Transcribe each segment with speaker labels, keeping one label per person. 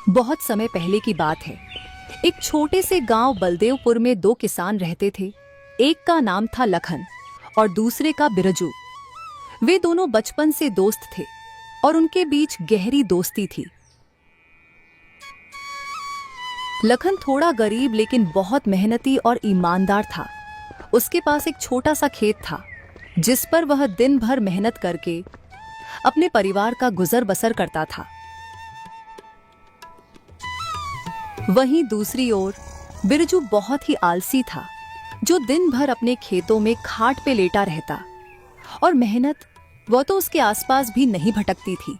Speaker 1: बहुत समय पहले की बात है। एक छोटे से गांव बलदेवपुर में दो किसान रहते थे। एक का नाम था लखन और दूसरे का बिरजू। वे दोनों बचपन से दोस्त थे और उनके बीच गहरी दोस्ती थी। लखन थोड़ा गरीब लेकिन बहुत मेहनती और ईमानदार था। उसके पास एक छोटा सा खेत था जिस पर वह दिन भर मेहनत करके अपने परिवार का गुजर बसर करता था। वहीं दूसरी ओर बिरजू बहुत ही आलसी था, जो दिन भर अपने खेतों में खाट पे लेटा रहता और मेहनत वह तो उसके आसपास भी नहीं भटकती थी।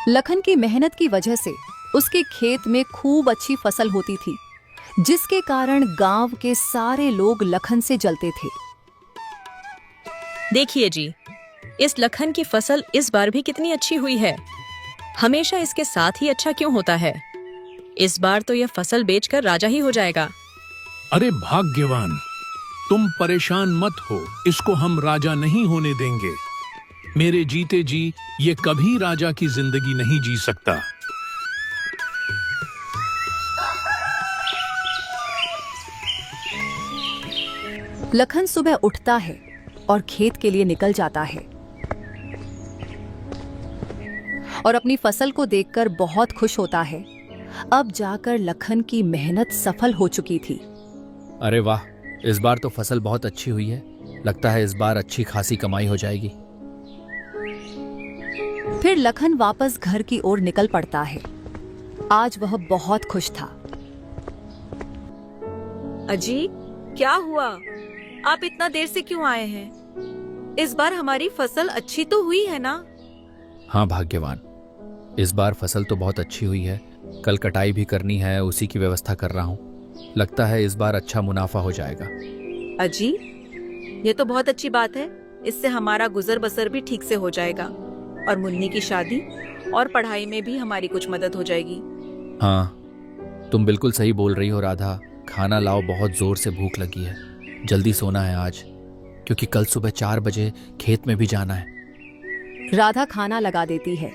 Speaker 1: लखन की मेहनत की वजह से उसके खेत में खूब अच्छी फसल होती थी, जिसके कारण गांव के सारे लोग लखन से जलते थे।
Speaker 2: देखिए जी, इस लखन की फसल इस बार भी कितनी अच्छी हुई है। हमेशा इसके साथ ही अच्छा क्यों होता है? इस बार तो यह फसल बेचकर राजा ही हो जाएगा।
Speaker 3: अरे भाग्यवान, तुम परेशान मत हो, इसको हम राजा नहीं होने देंगे। मेरे जीते जी ये कभी राजा की जिंदगी नहीं जी सकता।
Speaker 1: लखन सुबह उठता है और खेत के लिए निकल जाता है और अपनी फसल को देखकर बहुत खुश होता है। अब जाकर लखन की मेहनत सफल हो चुकी थी।
Speaker 4: अरे वाह, इस बार तो फसल बहुत अच्छी हुई है। लगता है इस बार अच्छी खासी कमाई हो जाएगी।
Speaker 1: फिर लखन वापस घर की ओर निकल पड़ता है। आज वह बहुत खुश था।
Speaker 5: अजी, क्या हुआ? आप इतना देर से क्यों आए हैं? इस बार हमारी फसल अच्छी तो हुई है ना?
Speaker 4: हाँ भाग्यवान, इस बार फसल तो बहुत अच्छी हुई है। कल कटाई भी करनी है, उसी की व्यवस्था कर रहा हूँ। लगता है इस बार अच्छा मुनाफा हो जाएगा।
Speaker 5: अजी, ये तो बहुत अच्छी बात है। इससे हमारा गुजर बसर भी ठीक से हो जाएगा और मुन्नी की शादी और पढ़ाई में भी हमारी कुछ मदद हो जाएगी।
Speaker 4: हाँ, तुम बिल्कुल सही बोल रही हो राधा। खाना लाओ, बहुत जोर से भूख लगी है। जल्दी सोना है आज, क्योंकि कल सुबह 4 बजे खेत में भी जाना है।
Speaker 1: राधा खाना लगा देती है।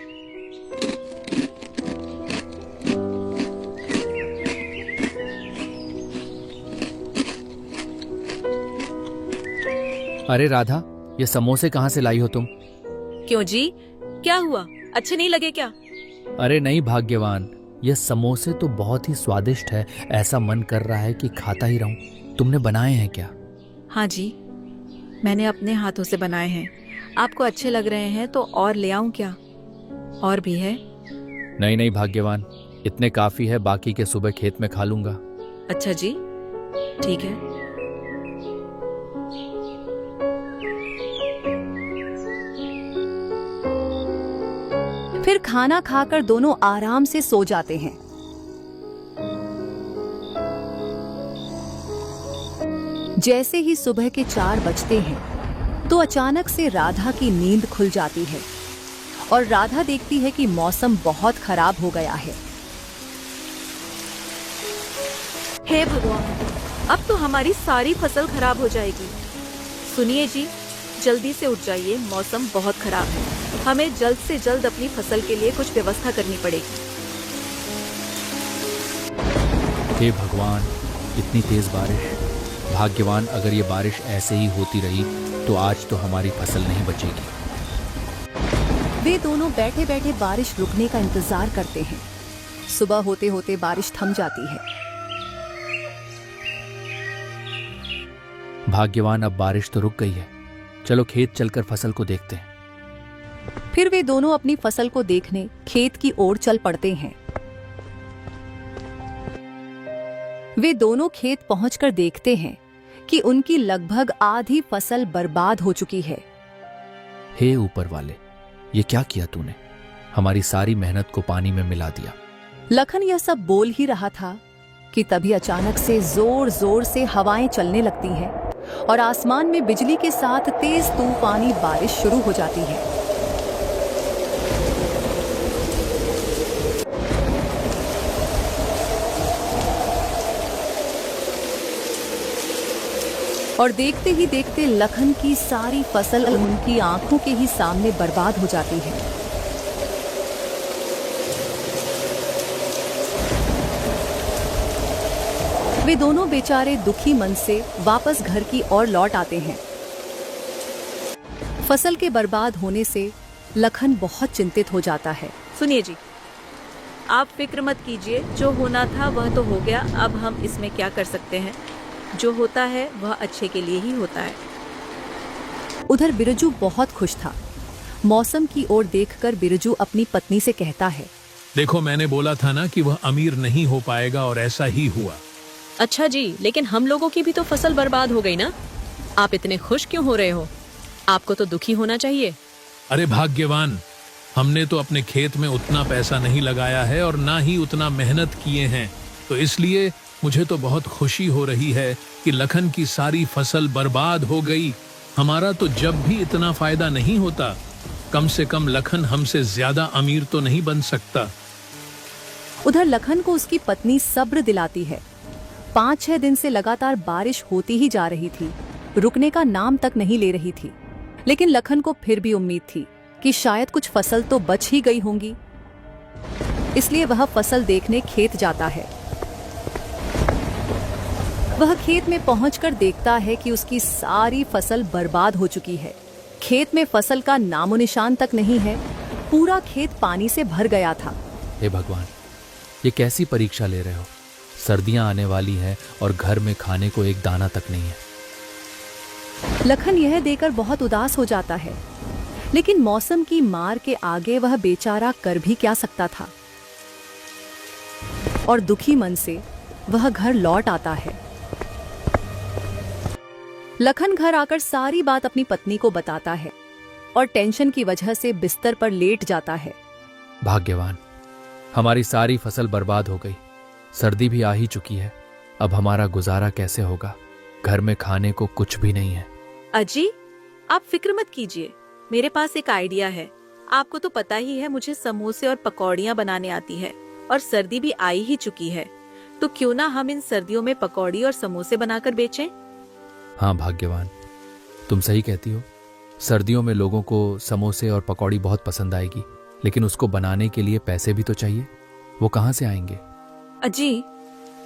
Speaker 4: अरे राधा, ये समोसे कहाँ से लाई हो तुम?
Speaker 5: क्यों जी, क्या हुआ? अच्छे नहीं लगे क्या?
Speaker 4: अरे नहीं भाग्यवान, ये समोसे तो बहुत ही स्वादिष्ट है। ऐसा मन कर रहा है कि खाता ही रहूं। तुमने बनाए हैं क्या?
Speaker 5: हाँ जी, मैंने अपने हाथों से बनाए हैं। आपको अच्छे लग रहे हैं तो और ले आऊं क्या? और भी है?
Speaker 4: नहीं नहीं भाग्यवान, इतने काफी है। बाकी के सुबह खेत में खा लूंगा।
Speaker 5: अच्छा जी, ठीक है।
Speaker 1: फिर खाना खाकर दोनों आराम से सो जाते हैं। जैसे ही सुबह के 4 बजते हैं तो अचानक से राधा की नींद खुल जाती है और राधा देखती है कि मौसम बहुत खराब हो गया है।
Speaker 5: हे भगवान, अब तो हमारी सारी फसल खराब हो जाएगी। सुनिए जी, जल्दी से उठ जाइए, मौसम बहुत खराब है। हमें जल्द से जल्द अपनी फसल के लिए कुछ व्यवस्था करनी पड़ेगी।
Speaker 4: हे भगवान, इतनी तेज बारिश। भाग्यवान, अगर ये बारिश ऐसे ही होती रही तो आज तो हमारी फसल नहीं बचेगी।
Speaker 1: वे दोनों बैठे बैठे बारिश रुकने का इंतजार करते हैं। सुबह होते होते बारिश थम जाती है।
Speaker 4: भाग्यवान, अब बारिश तो रुक गई है। चलो खेत चलकर फसल को देखते हैं।
Speaker 1: फिर वे दोनों अपनी फसल को देखने खेत की ओर चल पड़ते हैं। वे दोनों खेत पहुंचकर देखते हैं कि उनकी लगभग आधी फसल बर्बाद हो चुकी है।
Speaker 4: हे ऊपर वाले, ये क्या किया तूने? हमारी सारी मेहनत को पानी में मिला दिया।
Speaker 1: लखन यह सब बोल ही रहा था कि तभी अचानक से जोर जोर से हवाएं चलने लगती हैं और आसमान में बिजली के साथ तेज तूफानी बारिश शुरू हो जाती है। और देखते ही देखते लखन की सारी फसल उनकी आंखों के ही सामने बर्बाद हो जाती है। वे दोनों बेचारे दुखी मन से वापस घर की ओर लौट आते हैं। फसल के बर्बाद होने से लखन बहुत चिंतित हो जाता है।
Speaker 5: सुनिए जी, आप फिक्र मत कीजिए, जो होना था वह तो हो गया। अब हम इसमें क्या कर सकते हैं? जो होता है वह अच्छे के लिए ही होता है।
Speaker 1: उधर बिरजू बहुत खुश था। मौसम की ओर देखकर बिरजू अपनी पत्नी से कहता है,
Speaker 3: देखो, मैंने बोला था ना कि वह अमीर नहीं हो पाएगा, और ऐसा ही हुआ।
Speaker 2: अच्छा जी, लेकिन हम लोगों की भी तो फसल बर्बाद हो गई ना। आप इतने खुश क्यों हो रहे हो? आपको तो दुखी होना चाहिए।
Speaker 3: अरे भाग्यवान, हमने तो अपने खेत में उतना पैसा नहीं लगाया है और ना ही उतना मेहनत किए हैं, तो इसलिए मुझे तो बहुत खुशी हो रही है कि लखन की सारी फसल बर्बाद हो गई। हमारा तो जब भी इतना फायदा नहीं होता, कम से कम लखन हमसे ज्यादा अमीर तो नहीं बन सकता।
Speaker 1: उधर लखन को उसकी पत्नी सब्र दिलाती है। 5-6 दिन से लगातार बारिश होती ही जा रही थी, रुकने का नाम तक नहीं ले रही थी। लेकिन लखन को फिर भी उम्मीद थी कि शायद कुछ फसल तो बच ही गई होंगी, इसलिए वह फसल देखने खेत जाता है। वह खेत में पहुंचकर देखता है कि उसकी सारी फसल बर्बाद हो चुकी है। खेत में फसल का नामो निशान तक नहीं है। पूरा खेत पानी से भर गया था।
Speaker 4: हे भगवान, ये कैसी परीक्षा ले रहे हो? सर्दियां आने वाली हैं और घर में खाने को एक दाना तक नहीं है।
Speaker 1: लखन यह देखकर बहुत उदास हो जाता है, लेकिन मौसम की मार के आगे वह बेचारा कर भी क्या सकता था। और दुखी मन से वह घर लौट आता है। लखन घर आकर सारी बात अपनी पत्नी को बताता है और टेंशन की वजह से बिस्तर पर लेट जाता है।
Speaker 4: भाग्यवान, हमारी सारी फसल बर्बाद हो गई। सर्दी भी आ ही चुकी है। अब हमारा गुजारा कैसे होगा? घर में खाने को कुछ भी नहीं है।
Speaker 5: अजी, आप फिक्र मत कीजिए, मेरे पास एक आइडिया है। आपको तो पता ही है मुझे समोसे और पकौड़ियाँ बनाने आती है, और सर्दी भी आई ही चुकी है, तो क्यों ना हम इन सर्दियों में पकौड़ी और समोसे बनाकर बेचें?
Speaker 4: हाँ भाग्यवान, तुम सही कहती हो। सर्दियों में लोगों को समोसे और पकौड़ी बहुत पसंद आएगी, लेकिन उसको बनाने के लिए पैसे भी तो चाहिए। वो कहाँ से आएंगे?
Speaker 5: अजी,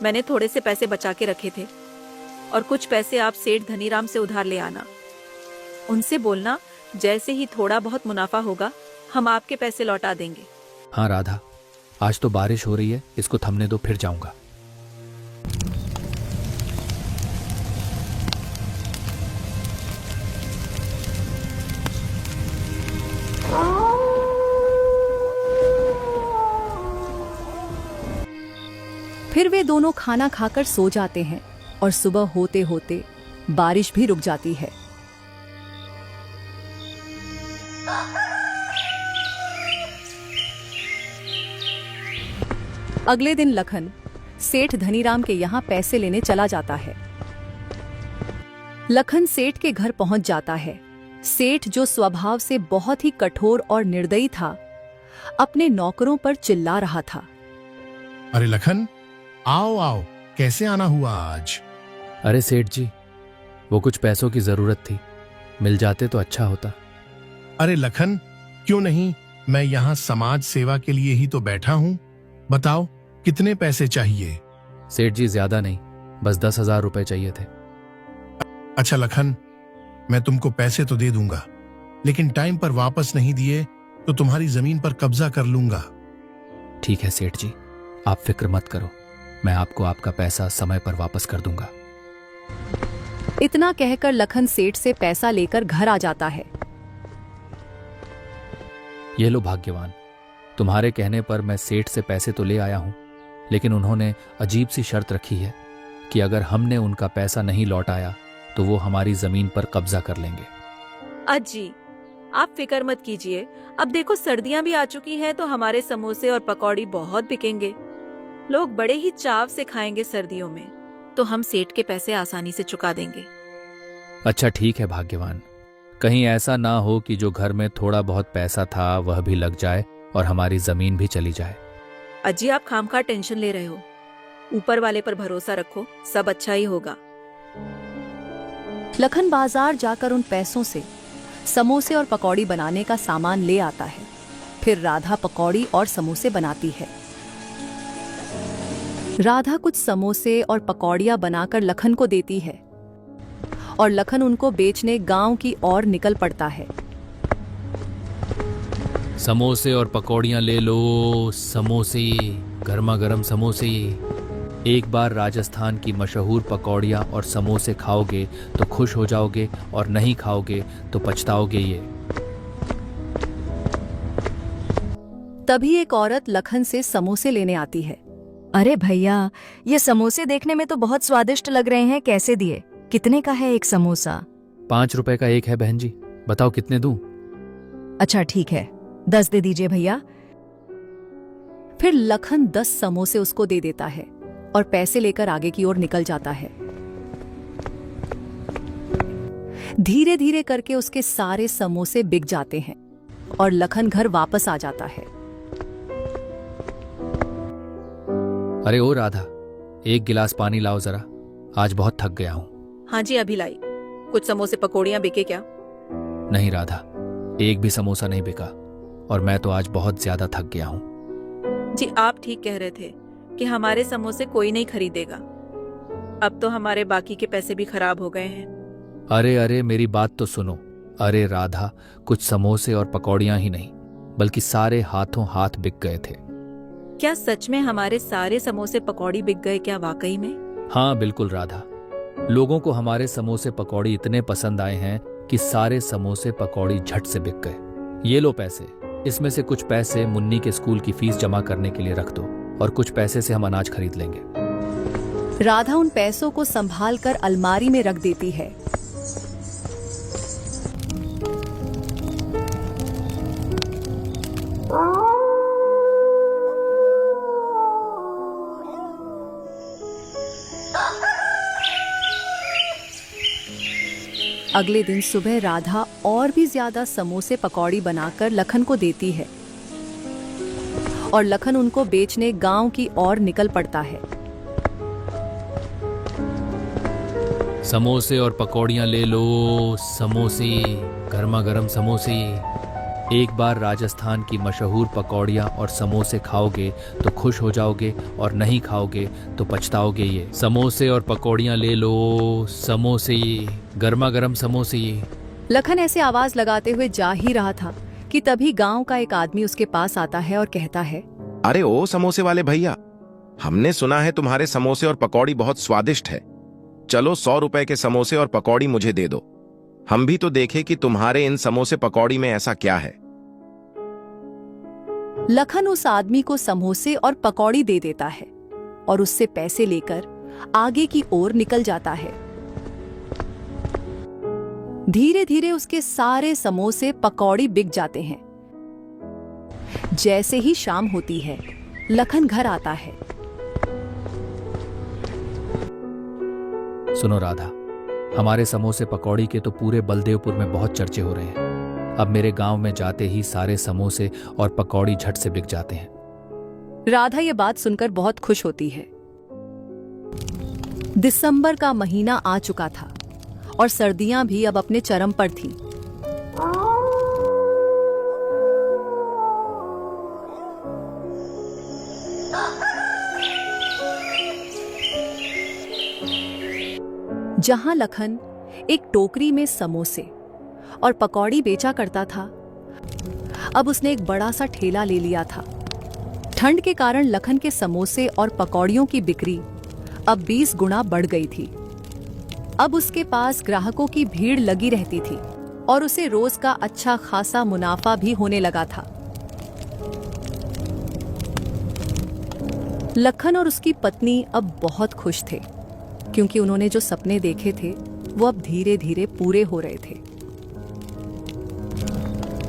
Speaker 5: मैंने थोड़े से पैसे बचा के रखे थे, और कुछ पैसे आप सेठ धनीराम से उधार ले आना। उनसे बोलना जैसे ही थोड़ा बहुत मुनाफा होगा हम आपके पैसे लौटा देंगे।
Speaker 4: हाँ राधा, आज तो बारिश हो रही है, इसको थमने दो, फिर जाऊंगा।
Speaker 1: फिर वे दोनों खाना खाकर सो जाते हैं और सुबह होते होते बारिश भी रुक जाती है। अगले दिन लखन सेठ धनीराम के यहाँ पैसे लेने चला जाता है। लखन सेठ के घर पहुंच जाता है। सेठ, जो स्वभाव से बहुत ही कठोर और निर्दयी था, अपने नौकरों पर चिल्ला रहा था।
Speaker 6: अरे लखन, आओ आओ, कैसे आना हुआ आज?
Speaker 4: अरे सेठ जी, वो कुछ पैसों की जरूरत थी, मिल जाते तो अच्छा होता।
Speaker 6: अरे लखन, क्यों नहीं, मैं यहाँ समाज सेवा के लिए ही तो बैठा हूँ। बताओ, कितने पैसे चाहिए?
Speaker 4: सेठ जी, ज्यादा नहीं, बस 10,000 रुपए चाहिए थे।
Speaker 6: अच्छा लखन, मैं तुमको पैसे तो दे दूंगा, लेकिन टाइम पर वापस नहीं दिए तो तुम्हारी जमीन पर कब्जा कर लूंगा।
Speaker 4: ठीक है सेठ जी, आप फिक्र मत करो, मैं आपको आपका पैसा समय पर वापस कर दूंगा।
Speaker 1: इतना कहकर लखन सेठ से पैसा लेकर घर आ जाता है।
Speaker 4: ये लो भाग्यवान, तुम्हारे कहने पर मैं सेठ से पैसे तो ले आया हूं, लेकिन उन्होंने अजीब सी शर्त रखी है कि अगर हमने उनका पैसा नहीं लौटाया तो वो हमारी जमीन पर कब्जा कर लेंगे।
Speaker 5: अजी, आप फिक्र मत कीजिए। अब देखो, सर्दियां भी आ चुकी हैं, तो हमारे समोसे और पकौड़ी बहुत बिकेंगे। लोग बड़े ही चाव से खाएंगे सर्दियों में, तो हम सेठ के पैसे आसानी से चुका देंगे।
Speaker 4: अच्छा ठीक है भाग्यवान, कहीं ऐसा ना हो कि जो घर में थोड़ा बहुत पैसा था वह भी लग जाए और हमारी जमीन भी चली जाए।
Speaker 5: अजी, आप खामखा टेंशन ले रहे हो। ऊपर वाले पर भरोसा रखो, सब अच्छा ही होगा।
Speaker 1: लखन बाजार जाकर उन पैसों से समोसे और पकौड़ी बनाने का सामान ले आता है। फिर राधा पकौड़ी और समोसे बनाती है। राधा कुछ समोसे और पकौड़ियां बनाकर लखन को देती है और लखन उनको बेचने गांव की ओर निकल पड़ता है।
Speaker 4: समोसे और पकौड़ियाँ ले लो, समोसे, गर्मा गर्म समोसे। एक बार राजस्थान की मशहूर पकौड़ियाँ और समोसे खाओगे तो खुश हो जाओगे और नहीं खाओगे तो पछताओगे ये।
Speaker 1: तभी एक औरत लखन से समोसे लेने आती है।
Speaker 7: अरे भैया, ये समोसे देखने में तो बहुत स्वादिष्ट लग रहे हैं, कैसे दिए? कितने का है एक समोसा?
Speaker 4: 5 रुपए का एक है बहन जी, बताओ कितने दूं?
Speaker 7: अच्छा ठीक है, 10 दे दीजिए भैया।
Speaker 1: फिर लखन 10 समोसे उसको दे देता है और पैसे लेकर आगे की ओर निकल जाता है। धीरे धीरे करके उसके सारे समोसे बिक जाते हैं और लखन घर वापस आ जाता है।
Speaker 4: अरे ओ राधा, एक गिलास पानी लाओ जरा, आज बहुत थक गया हूँ।
Speaker 5: हाँ जी, अभी लाई। कुछ समोसे पकौड़ियाँ बिके क्या?
Speaker 4: नहीं राधा, एक भी समोसा नहीं बिका और मैं तो आज बहुत ज्यादा थक गया हूँ।
Speaker 5: जी आप ठीक कह रहे थे कि हमारे समोसे कोई नहीं खरीदेगा। अब तो हमारे बाकी के पैसे भी खराब हो गए हैं।
Speaker 4: अरे अरे मेरी बात तो सुनो। अरे राधा, कुछ समोसे और पकौड़ियाँ ही नहीं बल्कि सारे हाथों हाथ बिक गए थे।
Speaker 5: क्या सच में हमारे सारे समोसे पकौड़ी बिक गए क्या वाकई में?
Speaker 4: हाँ बिल्कुल राधा, लोगों को हमारे समोसे पकौड़ी इतने पसंद आए हैं कि सारे समोसे पकौड़ी झट से बिक गए। ये लो पैसे, इसमें से कुछ पैसे मुन्नी के स्कूल की फीस जमा करने के लिए रख दो और कुछ पैसे से हम अनाज खरीद लेंगे।
Speaker 1: राधा उन पैसों को संभाल कर अलमारी में रख देती है। अगले दिन सुबह राधा और भी ज्यादा समोसे पकौड़ी बनाकर लखन को देती है और लखन उनको बेचने गांव की ओर निकल पड़ता है।
Speaker 4: समोसे और पकौड़ियाँ ले लो, समोसे, गर्मा गर्म समोसे। एक बार राजस्थान की मशहूर पकौड़ियाँ और समोसे खाओगे तो खुश हो जाओगे और नहीं खाओगे तो पछताओगे ये। समोसे और पकौड़ियाँ ले लो, समोसे, गर्मा गर्म समोसे।
Speaker 1: लखन ऐसे आवाज लगाते हुए जा ही रहा था कि तभी गांव का एक आदमी उसके पास आता है और कहता है,
Speaker 8: अरे ओ समोसे वाले भैया, हमने सुना है तुम्हारे समोसे और पकौड़ी बहुत स्वादिष्ट है। चलो 100 रुपए के समोसे और पकौड़ी मुझे दे दो। हम भी तो देखें कि तुम्हारे इन समोसे पकौड़ी में ऐसा क्या है।
Speaker 1: लखन उस आदमी को समोसे और पकौड़ी दे देता है और उससे पैसे लेकर आगे की ओर निकल जाता है। धीरे धीरे उसके सारे समोसे पकौड़ी बिक जाते हैं। जैसे ही शाम होती है, लखन घर आता है।
Speaker 4: सुनो राधा, हमारे समोसे पकौड़ी के तो पूरे बलदेवपुर में बहुत चर्चे हो रहे हैं। अब मेरे गांव में जाते ही सारे समोसे और पकौड़ी झट से बिक जाते हैं।
Speaker 1: राधा ये बात सुनकर बहुत खुश होती है। दिसंबर का महीना आ चुका था और सर्दियां भी अब अपने चरम पर थीं। जहां लखन एक टोकरी में समोसे और पकौड़ी बेचा करता था, अब उसने एक बड़ा सा ठेला ले लिया था। ठंड के कारण लखन के समोसे और पकौड़ियों की बिक्री अब 20 गुना बढ़ गई थी। अब उसके पास ग्राहकों की भीड़ लगी रहती थी और उसे रोज का अच्छा खासा मुनाफा भी होने लगा था। लखन और उसकी पत्नी अब बहुत खुश थे क्योंकि उन्होंने जो सपने देखे थे वो अब धीरे धीरे पूरे हो रहे थे।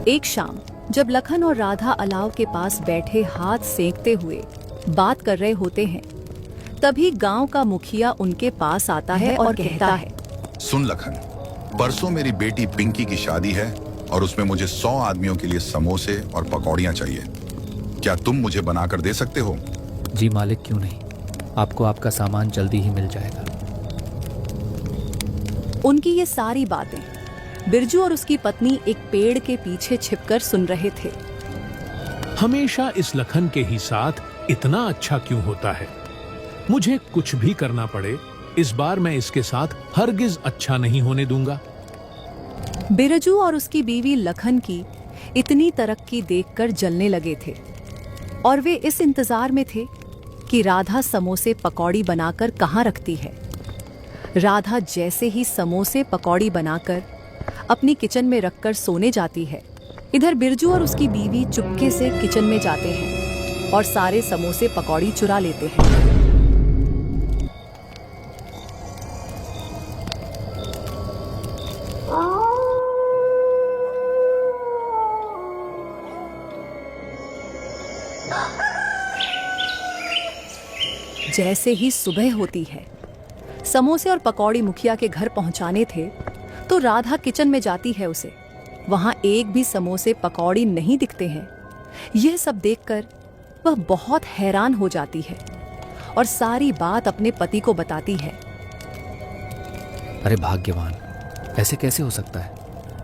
Speaker 1: एक शाम जब लखन और राधा अलाव के पास बैठे हाथ सेंकते हुए बात कर रहे होते हैं, तभी गांव का मुखिया उनके पास आता है और कहता है,
Speaker 9: सुन लखन, परसों मेरी बेटी पिंकी की शादी है और उसमें मुझे 100 आदमियों के लिए समोसे और पकौड़ियाँ चाहिए। क्या तुम मुझे बनाकर दे सकते हो?
Speaker 4: जी मालिक, क्यों नहीं, आपको आपका सामान जल्दी ही मिल जाएगा।
Speaker 1: उनकी ये सारी बातें बिरजू और उसकी पत्नी एक पेड़ के पीछे छिपकर सुन रहे थे।
Speaker 3: हमेशा इस लखन के ही साथ इतना अच्छा क्यों होता है? मुझे कुछ भी करना पड़े, इस बार मैं इसके साथ हरगिज अच्छा नहीं होने दूंगा।
Speaker 1: बिरजू और उसकी बीवी लखन की इतनी तरक्की देखकर जलने लगे थे और वे इस इंतजार में थे कि राधा समोसे पकौड़ी बनाकर कहाँ रखती है। राधा जैसे ही समोसे पकौड़ी बनाकर अपनी किचन में रखकर सोने जाती है, इधर बिरजू और उसकी बीवी चुपके से किचन में जाते हैं और सारे समोसे पकौड़ी चुरा लेते हैं। जैसे ही सुबह होती है, समोसे और पकौड़ी मुखिया के घर पहुंचाने थे तो राधा किचन में जाती है उसे। वहां एक भी समोसे पकौड़ी नहीं दिखते हैं। यह सब देखकर वह बहुत हैरान हो जाती है और सारी बात अपने पति को बताती है।
Speaker 4: अरे भाग्यवान, ऐसे कैसे हो सकता है?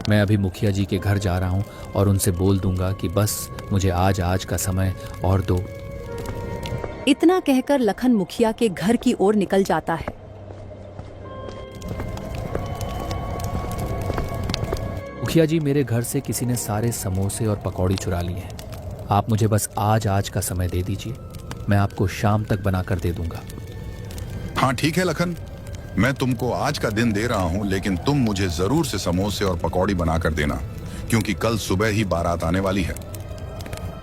Speaker 4: मैं अभी मुखिया जी के घर जा रहा हूं और उनसे बोल दूंगा कि बस मुझे आज का समय और दो।
Speaker 1: इतना कहकर लखन मुखिया के घर की ओर निकल जाता है।
Speaker 4: मुखिया जी, मेरे घर से किसी ने सारे समोसे और पकौड़ी चुरा लिए हैं। आप मुझे बस आज का समय दे दीजिए, मैं आपको शाम तक बनाकर दे दूंगा।
Speaker 9: हाँ ठीक है लखन, मैं तुमको आज का दिन दे रहा हूँ, लेकिन तुम मुझे जरूर से समोसे और पकौड़ी बनाकर देना, क्योंकि कल सुबह ही बारात आने वाली है।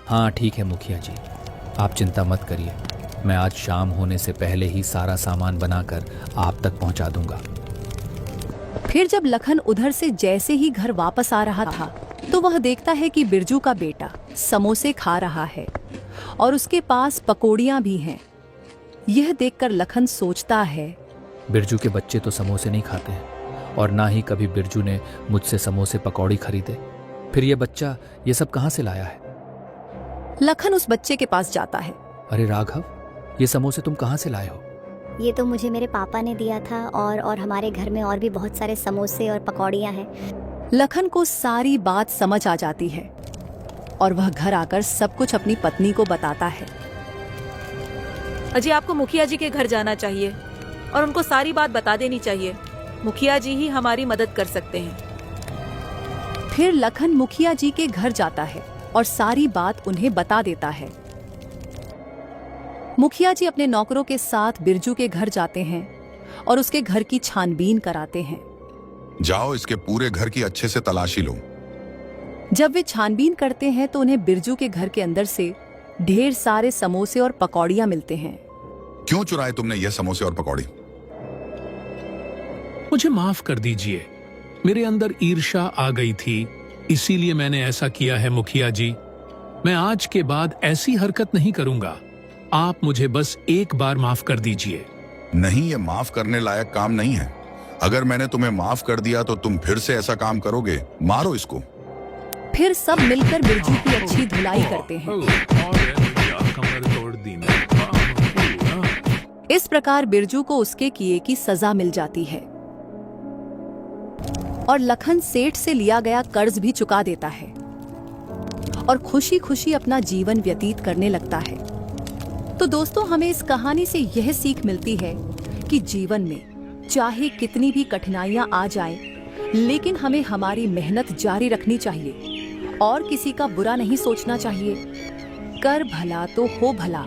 Speaker 4: हाँ ठीक है मुखिया जी, आप चिंता मत करिए, मैं आज शाम होने से पहले ही सारा सामान बनाकर आप तक पहुंचा दूंगा।
Speaker 1: फिर जब लखन उधर से जैसे ही घर वापस आ रहा था तो वह देखता है कि बिरजू का बेटा समोसे खा रहा है और उसके पास पकौड़ियां भी हैं। यह देखकर लखन सोचता है,
Speaker 4: बिरजू के बच्चे तो समोसे नहीं खाते हैं और ना ही कभी बिरजू ने मुझसे समोसे पकौड़ी खरीदे। फिर यह बच्चा ये सब कहाँ से लाया है?
Speaker 1: लखन उस बच्चे के पास जाता है।
Speaker 4: अरे राघव, ये समोसे तुम कहाँ से लाए हो?
Speaker 10: ये तो मुझे मेरे पापा ने दिया था और हमारे घर में और भी बहुत सारे समोसे और पकौड़ियाँ हैं।
Speaker 1: लखन को सारी बात समझ आ जाती है और वह घर आकर सब कुछ अपनी पत्नी को बताता है।
Speaker 5: अजय, आपको मुखिया जी के घर जाना चाहिए और उनको सारी बात बता देनी चाहिए। मुखिया जी ही हमारी मदद कर सकते हैं।
Speaker 1: फिर लखन मुखिया जी के घर जाता है और सारी बात उन्हें बता देता है। मुखिया जी अपने नौकरों के साथ बिरजू के घर जाते हैं और उसके घर की छानबीन कराते हैं।
Speaker 9: जाओ, इसके पूरे घर की अच्छे से तलाशी लो।
Speaker 1: जब वे छानबीन करते हैं तो उन्हें बिरजू के घर के अंदर से ढेर सारे समोसे और पकौड़ियां मिलते हैं।
Speaker 9: क्यों चुराए तुमने ये समोसे और पकौड़ी?
Speaker 3: मुझे माफ कर दीजिए, मेरे अंदर ईर्ष्या आ गई थी, इसीलिए मैंने ऐसा किया है मुखिया जी। मैं आज के बाद ऐसी हरकत नहीं करूंगा। आप मुझे बस एक बार माफ कर दीजिए।
Speaker 9: नहीं, ये माफ करने लायक काम नहीं है। अगर मैंने तुम्हें माफ कर दिया तो तुम फिर से ऐसा काम करोगे। मारो इसको।
Speaker 1: फिर सब मिलकर बिरजू की अच्छी धुलाई करते हैं। इस प्रकार बिरजू को उसके किए की सजा मिल जाती है और लखन सेठ से लिया गया कर्ज भी चुका देता है और खुशी खुशी अपना जीवन व्यतीत करने लगता है। तो दोस्तों, हमें इस कहानी से यह सीख मिलती है कि जीवन में चाहे कितनी भी कठिनाइयां आ जाएं, लेकिन हमें हमारी मेहनत जारी रखनी चाहिए और किसी का बुरा नहीं सोचना चाहिए। कर भला तो हो भला।